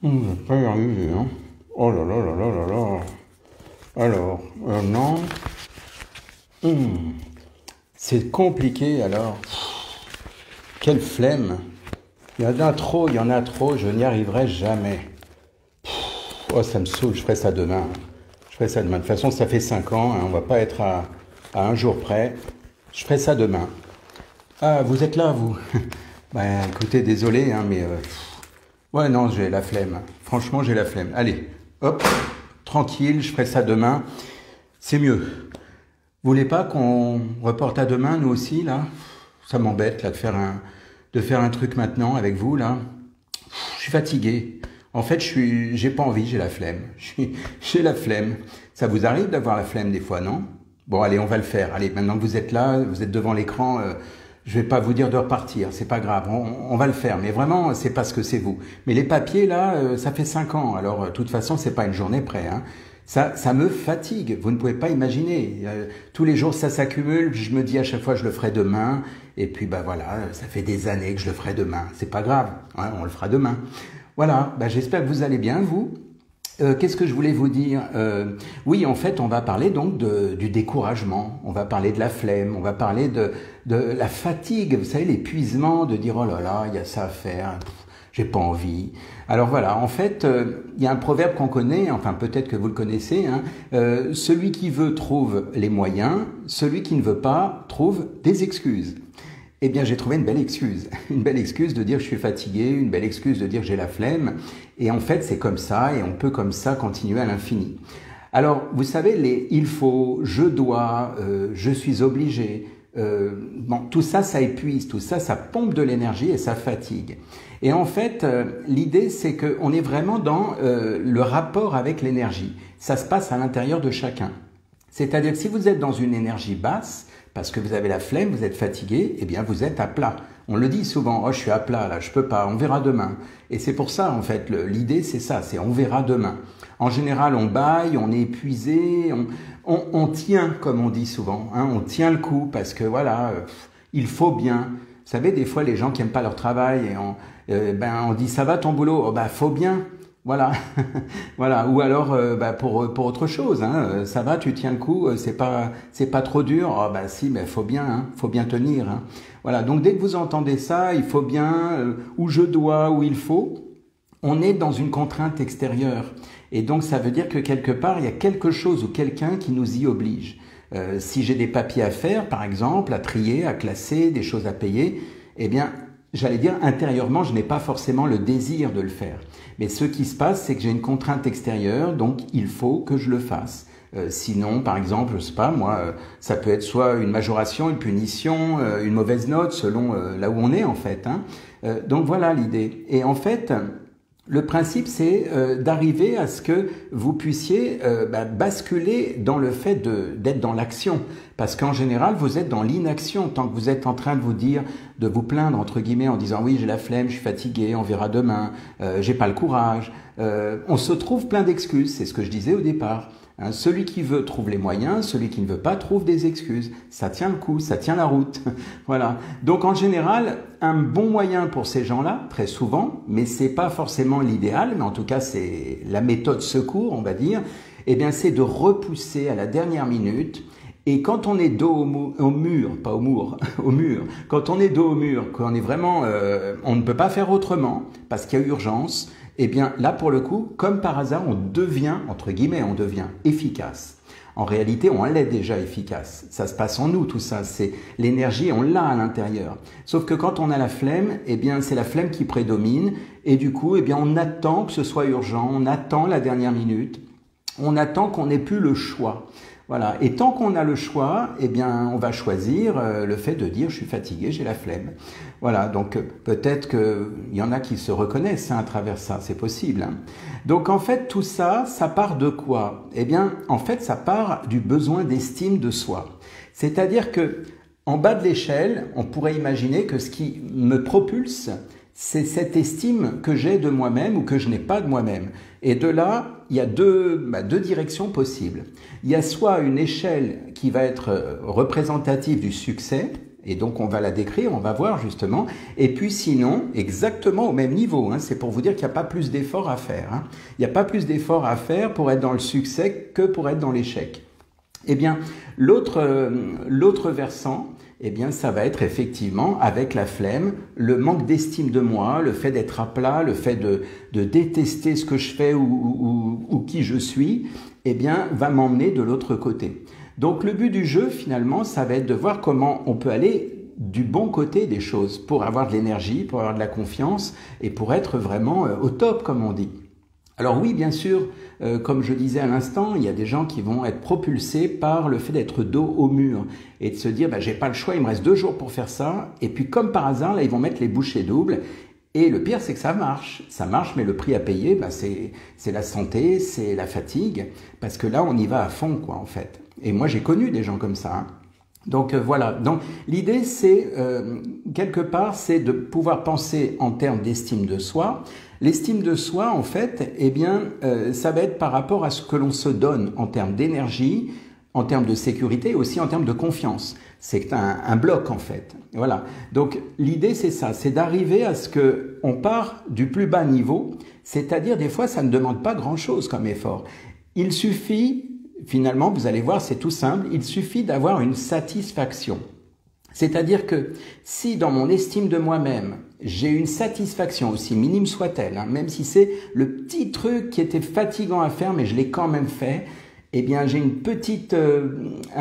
On va pas y arriver, hein. Oh là là là là là là. Alors, non. Hum, C'est compliqué alors. Quelle flemme. Il y en a trop, il y en a trop, je n'y arriverai jamais. Oh, ça me saoule, je ferai ça demain. Je ferai ça demain. De toute façon, ça fait 5 ans, hein, on va pas être à un jour près. Je ferai ça demain. Ah, vous êtes là, vous? Ben, écoutez, désolé, hein, mais... ouais, non, j'ai la flemme. Franchement, j'ai la flemme. Allez, hop, tranquille, je ferai ça demain. C'est mieux. Vous voulez pas qu'on reporte à demain, nous aussi, là? Ça m'embête, là, de faire un truc maintenant avec vous, là. Je suis fatigué. En fait, j'ai pas envie, j'ai la flemme. J'ai la flemme. Ça vous arrive d'avoir la flemme des fois, non? Bon, allez, on va le faire. Allez, maintenant que vous êtes là, vous êtes devant l'écran, je vais pas vous dire de repartir, c'est pas grave, on va le faire. Mais vraiment, c'est parce que c'est vous. Mais les papiers, là, ça fait 5 ans. Alors, de toute façon, c'est pas une journée près, hein. Ça me fatigue, vous ne pouvez pas imaginer. Tous les jours, ça s'accumule, je me dis à chaque fois, je le ferai demain. Et puis, bah voilà, ça fait des années que je le ferai demain. C'est pas grave, hein, on le fera demain. Voilà, bah, j'espère que vous allez bien, vous. Qu'est-ce que je voulais vous dire? Oui, en fait, on va parler donc du découragement, on va parler de la flemme, on va parler de la fatigue, vous savez, l'épuisement, de dire oh là là, il y a ça à faire, j'ai pas envie. Alors voilà, en fait, il y a un proverbe qu'on connaît, enfin peut-être que vous le connaissez, hein, celui qui veut trouve les moyens, celui qui ne veut pas trouve des excuses. Eh bien, j'ai trouvé une belle excuse. Une belle excuse de dire que je suis fatigué, une belle excuse de dire que j'ai la flemme. Et en fait, c'est comme ça, et on peut comme ça continuer à l'infini. Alors, vous savez, les il faut, je dois, je suis obligé, bon, tout ça, ça épuise, tout ça, ça pompe de l'énergie et ça fatigue. Et en fait, l'idée, c'est qu'on est vraiment dans le rapport avec l'énergie. Ça se passe à l'intérieur de chacun. C'est-à-dire que si vous êtes dans une énergie basse, parce que vous avez la flemme, vous êtes fatigué, eh bien vous êtes à plat. On le dit souvent, oh je suis à plat là, je peux pas, on verra demain. Et c'est pour ça en fait, l'idée c'est ça, c'est on verra demain. En général on bâille, on est épuisé, on tient comme on dit souvent, hein, on tient le coup parce que voilà, il faut bien. Vous savez, des fois les gens qui aiment pas leur travail, et on dit ça va ton boulot, oh bah faut bien. Voilà, voilà. Ou alors, pour autre chose, hein, ça va, tu tiens le coup, c'est pas trop dur. Oh, bah si, mais faut bien tenir. Hein. Voilà. Donc dès que vous entendez ça, il faut bien, ou je dois, ou il faut, on est dans une contrainte extérieure. Et donc ça veut dire que quelque part, il y a quelque chose ou quelqu'un qui nous y oblige. Si j'ai des papiers à faire, par exemple, à trier, à classer, des choses à payer, eh bien, j'allais dire intérieurement, je n'ai pas forcément le désir de le faire. Mais ce qui se passe, c'est que j'ai une contrainte extérieure, donc il faut que je le fasse. Sinon, par exemple, je sais pas, moi, ça peut être soit une majoration, une punition, une mauvaise note, selon là où on est en fait. Hein. Donc voilà l'idée. Et en fait, le principe, c'est d'arriver à ce que vous puissiez basculer dans le fait d'être dans l'action. Parce qu'en général, vous êtes dans l'inaction. Tant que vous êtes en train de vous dire, de vous plaindre, entre guillemets, en disant « oui, j'ai la flemme, je suis fatigué, on verra demain, j'ai pas le courage ». On se trouve plein d'excuses, c'est ce que je disais au départ. Hein, celui qui veut trouve les moyens, celui qui ne veut pas trouve des excuses. Ça tient le coup, ça tient la route. Voilà. Donc en général, un bon moyen pour ces gens-là, très souvent, mais c'est pas forcément l'idéal, mais en tout cas c'est la méthode secours, on va dire, eh bien c'est de repousser à la dernière minute. Et quand on est dos au mur, pas au mur, au mur, quand on est dos au mur, qu'on est vraiment, on ne peut pas faire autrement, parce qu'il y a urgence, eh bien là pour le coup, comme par hasard, on devient, entre guillemets, on devient efficace. En réalité, on l'est déjà efficace. Ça se passe en nous, tout ça. C'est l'énergie, on l'a à l'intérieur. Sauf que quand on a la flemme, eh bien, c'est la flemme qui prédomine. Et du coup, eh bien, on attend que ce soit urgent. On attend la dernière minute. On attend qu'on n'ait plus le choix. Voilà. Et tant qu'on a le choix, eh bien, on va choisir le fait de dire je suis fatigué, j'ai la flemme. Voilà. Donc peut-être qu'il y en a qui se reconnaissent à travers ça, c'est possible. Hein. Donc en fait tout ça, ça part de quoi? Eh bien, en fait, ça part du besoin d'estime de soi. C'est-à-dire que en bas de l'échelle, on pourrait imaginer que ce qui me propulse, c'est cette estime que j'ai de moi-même ou que je n'ai pas de moi-même. Et de là, il y a deux directions possibles. Il y a soit une échelle qui va être représentative du succès, Et donc on va la décrire, on va voir justement. Et puis sinon, exactement au même niveau, hein, c'est pour vous dire qu'il n'y a pas plus d'efforts à faire. Hein. Il n'y a pas plus d'efforts à faire pour être dans le succès que pour être dans l'échec. Eh bien, l'autre versant, eh bien, ça va être effectivement, avec la flemme, le manque d'estime de moi, le fait d'être à plat, le fait de détester ce que je fais ou qui je suis, eh bien, va m'emmener de l'autre côté. Donc, le but du jeu, finalement, ça va être de voir comment on peut aller du bon côté des choses pour avoir de l'énergie, pour avoir de la confiance et pour être vraiment au top, comme on dit. Alors oui, bien sûr, comme je disais à l'instant, il y a des gens qui vont être propulsés par le fait d'être dos au mur et de se dire bah, j'ai pas le choix, il me reste 2 jours pour faire ça. Et puis comme par hasard, là, ils vont mettre les bouchées doubles. Et le pire, c'est que ça marche, mais le prix à payer, bah, c'est la santé, c'est la fatigue, parce que là, on y va à fond, quoi, en fait. Et moi, j'ai connu des gens comme ça. Hein. Donc voilà, donc l'idée c'est quelque part c'est de pouvoir penser en termes d'estime de soi. L'estime de soi en fait, eh bien ça va être par rapport à ce que l'on se donne en termes d'énergie, en termes de sécurité et aussi en termes de confiance. C'est un bloc en fait. Voilà. Donc l'idée c'est ça, c'est d'arriver à ce que on part du plus bas niveau, c'est-à-dire des fois ça ne demande pas grand-chose comme effort. Il suffit finalement, vous allez voir, c'est tout simple, il suffit d'avoir une satisfaction. C'est-à-dire que si dans mon estime de moi-même, j'ai une satisfaction, aussi minime soit-elle, hein, même si c'est le petit truc qui était fatigant à faire, mais je l'ai quand même fait, eh bien j'ai un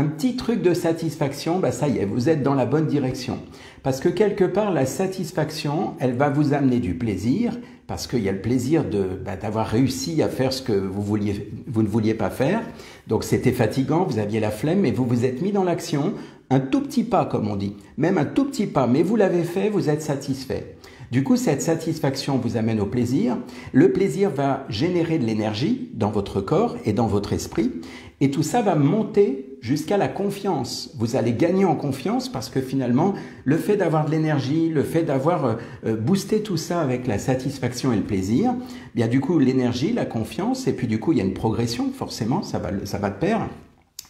petit truc de satisfaction, bah ça y est, vous êtes dans la bonne direction. Parce que quelque part, la satisfaction, elle va vous amener du plaisir, parce qu'il y a le plaisir d'avoir réussi à faire ce que vous ne vouliez pas faire. Donc c'était fatigant, vous aviez la flemme, mais vous vous êtes mis dans l'action, un tout petit pas comme on dit, même un tout petit pas, mais vous l'avez fait, vous êtes satisfait. Du coup, cette satisfaction vous amène au plaisir. Le plaisir va générer de l'énergie dans votre corps et dans votre esprit. Et tout ça va monter jusqu'à la confiance. Vous allez gagner en confiance parce que finalement, le fait d'avoir de l'énergie, le fait d'avoir boosté tout ça avec la satisfaction et le plaisir, bien du coup, l'énergie, la confiance, et puis du coup, il y a une progression, forcément, ça va de pair.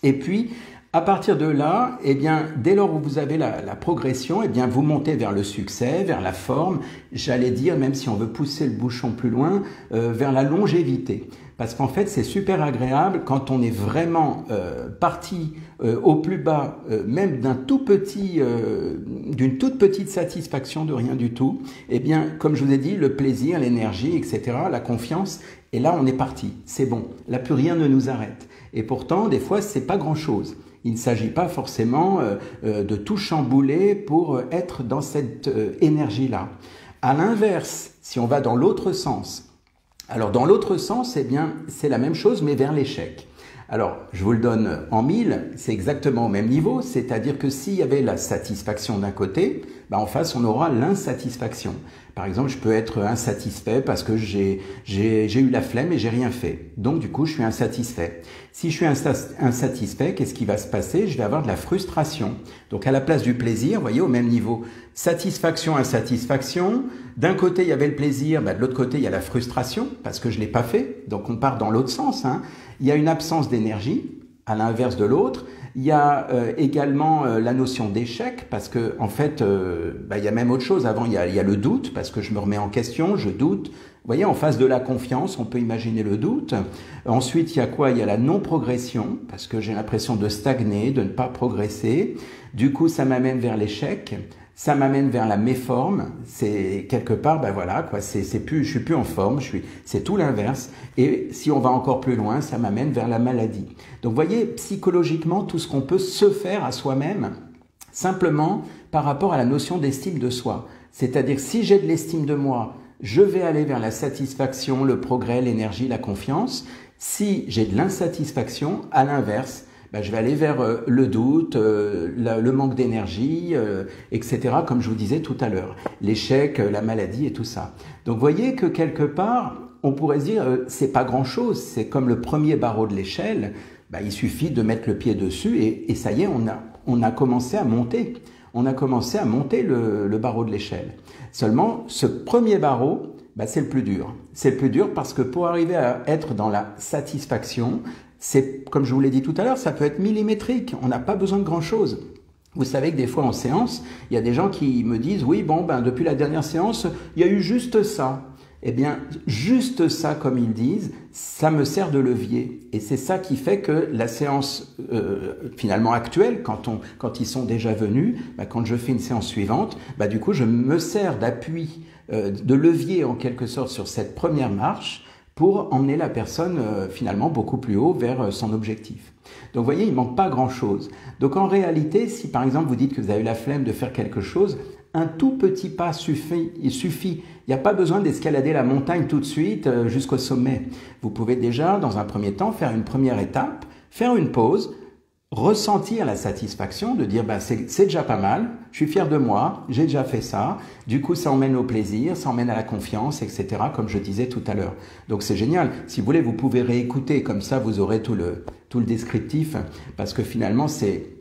Et puis, à partir de là, eh bien, dès lors où vous avez la progression, eh bien, vous montez vers le succès, vers la forme, j'allais dire, même si on veut pousser le bouchon plus loin, vers la longévité. Parce qu'en fait, c'est super agréable quand on est vraiment parti au plus bas, même d'une toute petite satisfaction de rien du tout. Eh bien, comme je vous ai dit, le plaisir, l'énergie, etc., la confiance, et là, on est parti. C'est bon. Là, plus rien ne nous arrête. Et pourtant, des fois, c'est pas grand-chose. Il ne s'agit pas forcément de tout chambouler pour être dans cette énergie-là. À l'inverse, si on va dans l'autre sens, alors dans l'autre sens, eh bien, c'est la même chose, mais vers l'échec. Alors, je vous le donne en 1000, c'est exactement au même niveau, c'est-à-dire que s'il y avait la satisfaction d'un côté, en face, on aura l'insatisfaction. Par exemple, je peux être insatisfait parce que j'ai eu la flemme et j'ai rien fait. Donc, du coup, je suis insatisfait. Si je suis insatisfait, qu'est-ce qui va se passer? Je vais avoir de la frustration. Donc, à la place du plaisir, vous voyez, au même niveau, satisfaction, insatisfaction. D'un côté, il y avait le plaisir, de l'autre côté, il y a la frustration parce que je l'ai pas fait. Donc, on part dans l'autre sens, hein. Il y a une absence d'énergie, à l'inverse de l'autre. Il y a également la notion d'échec, parce que en fait, il y a même autre chose. Avant, il y a le doute, parce que je me remets en question, je doute. Vous voyez, en face de la confiance, on peut imaginer le doute. Ensuite, il y a quoi? Il y a la non-progression, parce que j'ai l'impression de stagner, de ne pas progresser. Du coup, ça m'amène vers l'échec. Ça m'amène vers la méforme, c'est quelque part, voilà, quoi, je suis plus en forme, c'est tout l'inverse. Et si on va encore plus loin, ça m'amène vers la maladie. Donc, vous voyez, psychologiquement, tout ce qu'on peut se faire à soi-même, simplement par rapport à la notion d'estime de soi. C'est-à-dire, si j'ai de l'estime de moi, je vais aller vers la satisfaction, le progrès, l'énergie, la confiance. Si j'ai de l'insatisfaction, à l'inverse, je vais aller vers le doute, le manque d'énergie, etc., comme je vous disais tout à l'heure. L'échec, la maladie et tout ça. Donc, vous voyez que quelque part, on pourrait se dire, c'est pas grand-chose, c'est comme le premier barreau de l'échelle, il suffit de mettre le pied dessus et ça y est, on a commencé à monter. On a commencé à monter le barreau de l'échelle. Seulement, ce premier barreau, c'est le plus dur. C'est le plus dur parce que pour arriver à être dans la satisfaction, c'est, comme je vous l'ai dit tout à l'heure, ça peut être millimétrique. On n'a pas besoin de grand-chose. Vous savez que des fois en séance, il y a des gens qui me disent « Oui, bon, ben, depuis la dernière séance, il y a eu juste ça. » Eh bien, juste ça, comme ils disent, ça me sert de levier. Et c'est ça qui fait que la séance finalement actuelle, quand ils sont déjà venus, bah, quand je fais une séance suivante, bah, du coup, je me sers d'appui, de levier en quelque sorte sur cette première marche pour emmener la personne finalement beaucoup plus haut vers son objectif. Donc vous voyez, il ne manque pas grand-chose. Donc en réalité, si par exemple vous dites que vous avez la flemme de faire quelque chose, un tout petit pas suffit. Il suffit. Il n'y a pas besoin d'escalader la montagne tout de suite jusqu'au sommet. Vous pouvez déjà, dans un premier temps, faire une première étape, faire une pause, ressentir la satisfaction de dire bah, c'est déjà pas mal, je suis fier de moi, j'ai déjà fait ça, du coup ça emmène au plaisir, ça emmène à la confiance, etc. comme je disais tout à l'heure. Donc c'est génial, si vous voulez vous pouvez réécouter, comme ça vous aurez tout le descriptif, parce que finalement c'est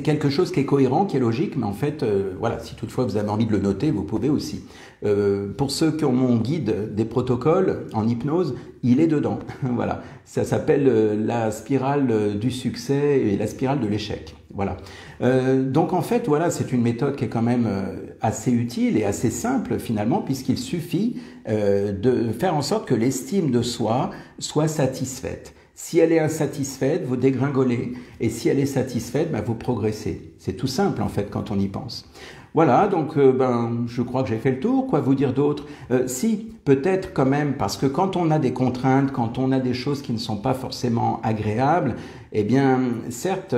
quelque chose qui est cohérent, qui est logique, mais en fait, voilà, si toutefois vous avez envie de le noter, vous pouvez aussi. Pour ceux qui ont mon guide des protocoles en hypnose, il est dedans. Voilà, ça s'appelle la spirale du succès et la spirale de l'échec. Voilà. Donc en fait, voilà, c'est une méthode qui est quand même assez utile et assez simple finalement, puisqu'il suffit de faire en sorte que l'estime de soi soit satisfaite. Si elle est insatisfaite, vous dégringolez. Et si elle est satisfaite, ben, vous progressez. C'est tout simple, en fait, quand on y pense. Voilà, donc je crois que j'ai fait le tour. Quoi vous dire d'autre? Si, peut-être quand même, parce que quand on a des contraintes, quand on a des choses qui ne sont pas forcément agréables, eh bien, certes,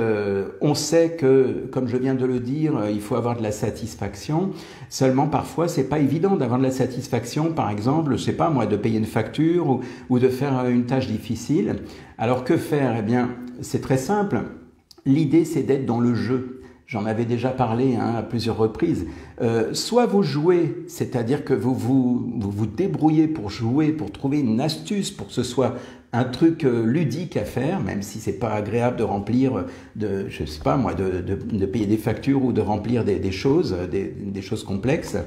on sait que, comme je viens de le dire, il faut avoir de la satisfaction. Seulement, parfois, c'est pas évident d'avoir de la satisfaction, par exemple, je sais pas moi, de payer une facture ou de faire une tâche difficile. Alors, que faire? Eh bien, c'est très simple. L'idée, c'est d'être dans le jeu. J'en avais déjà parlé à plusieurs reprises. Soit vous jouez, c'est-à-dire que vous débrouillez pour jouer, pour trouver une astuce, pour que ce soit un truc ludique à faire, même si c'est pas agréable de remplir, je sais pas moi, de payer des factures ou de remplir des choses complexes.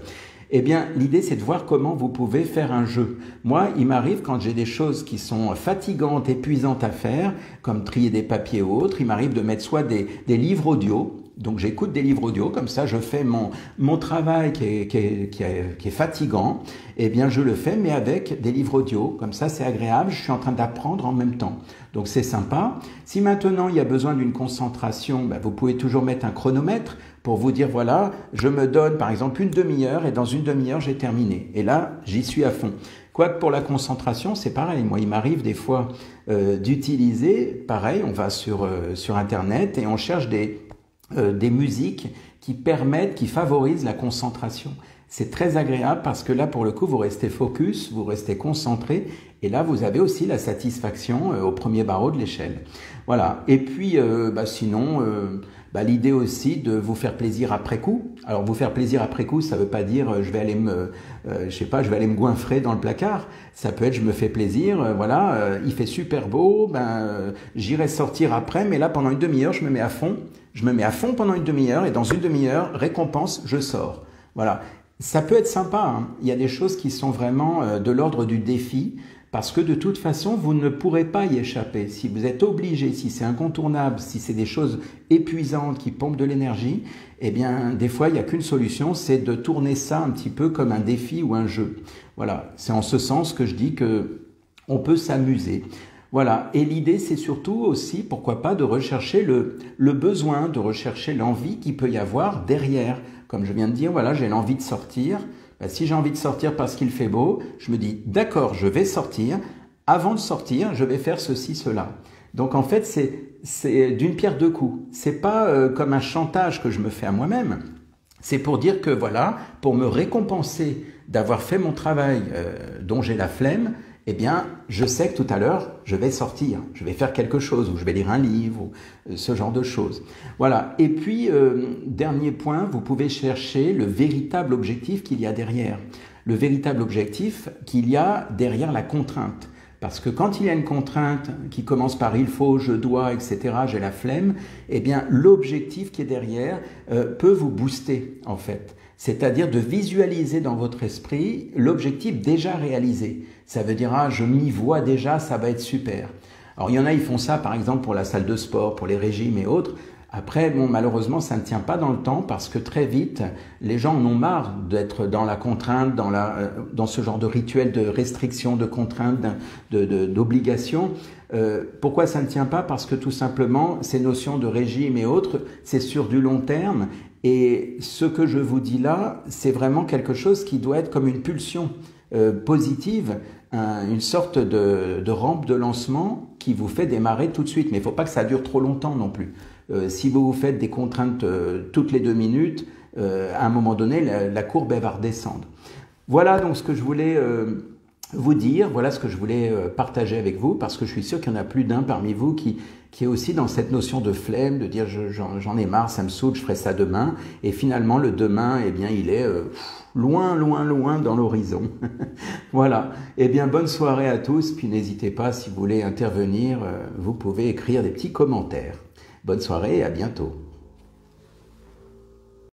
Eh bien, l'idée, c'est de voir comment vous pouvez faire un jeu. Moi, il m'arrive quand j'ai des choses qui sont fatigantes, épuisantes à faire, comme trier des papiers ou autres, il m'arrive de mettre soit des livres audio. Donc j'écoute des livres audio, comme ça je fais mon travail qui est fatigant, eh bien je le fais mais avec des livres audio, comme ça c'est agréable, je suis en train d'apprendre en même temps. Donc c'est sympa. Si maintenant il y a besoin d'une concentration, ben, vous pouvez toujours mettre un chronomètre pour vous dire voilà, je me donne par exemple une demi-heure et dans une demi-heure j'ai terminé. Et là j'y suis à fond. Quoique pour la concentration, c'est pareil. Moi, il m'arrive des fois d'utiliser, pareil, on va sur Internet et on cherche des musiques qui permettent, qui favorisent la concentration. C'est très agréable parce que là, pour le coup, vous restez focus, vous restez concentré et là, vous avez aussi la satisfaction au premier barreau de l'échelle. Voilà. Et puis, sinon, l'idée aussi de vous faire plaisir après coup. Alors, vous faire plaisir après coup, ça veut pas dire je vais aller me goinfrer dans le placard. Ça peut être je me fais plaisir, il fait super beau, j'irai sortir après, mais là, pendant une demi-heure, je me mets à fond. Je me mets à fond pendant une demi-heure et dans une demi-heure, récompense, je sors. Voilà. Ça peut être sympa, hein. Il y a des choses qui sont vraiment de l'ordre du défi parce que de toute façon, vous ne pourrez pas y échapper. Si vous êtes obligé, si c'est incontournable, si c'est des choses épuisantes qui pompent de l'énergie, eh bien, des fois, il n'y a qu'une solution, c'est de tourner ça un petit peu comme un défi ou un jeu. Voilà. C'est en ce sens que je dis que on peut s'amuser. Voilà, et l'idée c'est surtout aussi, pourquoi pas, de rechercher le besoin, de rechercher l'envie qu'il peut y avoir derrière. Comme je viens de dire, voilà, j'ai l'envie de sortir. Si j'ai envie de sortir parce qu'il fait beau, je me dis, d'accord, je vais sortir. Avant de sortir, je vais faire ceci, cela. Donc en fait, c'est d'une pierre deux coups. C'est pas comme un chantage que je me fais à moi-même. C'est pour dire que voilà, pour me récompenser d'avoir fait mon travail dont j'ai la flemme, eh bien, je sais que tout à l'heure, je vais sortir, je vais faire quelque chose, ou je vais lire un livre, ou ce genre de choses. Voilà. Et puis, dernier point, vous pouvez chercher le véritable objectif qu'il y a derrière. Le véritable objectif qu'il y a derrière la contrainte. Parce que quand il y a une contrainte qui commence par il faut, je dois, etc., j'ai la flemme, eh bien, l'objectif qui est derrière peut vous booster, en fait. C'est-à-dire de visualiser dans votre esprit l'objectif déjà réalisé. Ça veut dire, je m'y vois déjà, ça va être super. Alors, il y en a, ils font ça, par exemple, pour la salle de sport, pour les régimes et autres. Après, bon, malheureusement, ça ne tient pas dans le temps parce que très vite, les gens en ont marre d'être dans la contrainte, dans ce genre de rituel de restriction, de contrainte, d'obligation. Pourquoi ça ne tient pas? Parce que tout simplement, ces notions de régime et autres, c'est sur du long terme. Et ce que je vous dis là, c'est vraiment quelque chose qui doit être comme une pulsion positive, une sorte de rampe de lancement qui vous fait démarrer tout de suite. Mais il ne faut pas que ça dure trop longtemps non plus. Si vous vous faites des contraintes toutes les 2 minutes, à un moment donné, la courbe elle va redescendre. Voilà donc ce que je voulais vous dire, voilà ce que je voulais partager avec vous, parce que je suis sûr qu'il y en a plus d'un parmi vous qui est aussi dans cette notion de flemme, de dire j'en ai marre, ça me saoule, je ferai ça demain, et finalement le demain, eh bien il est loin, loin, loin dans l'horizon. Voilà, eh bien bonne soirée à tous, puis n'hésitez pas, si vous voulez intervenir, vous pouvez écrire des petits commentaires. Bonne soirée et à bientôt.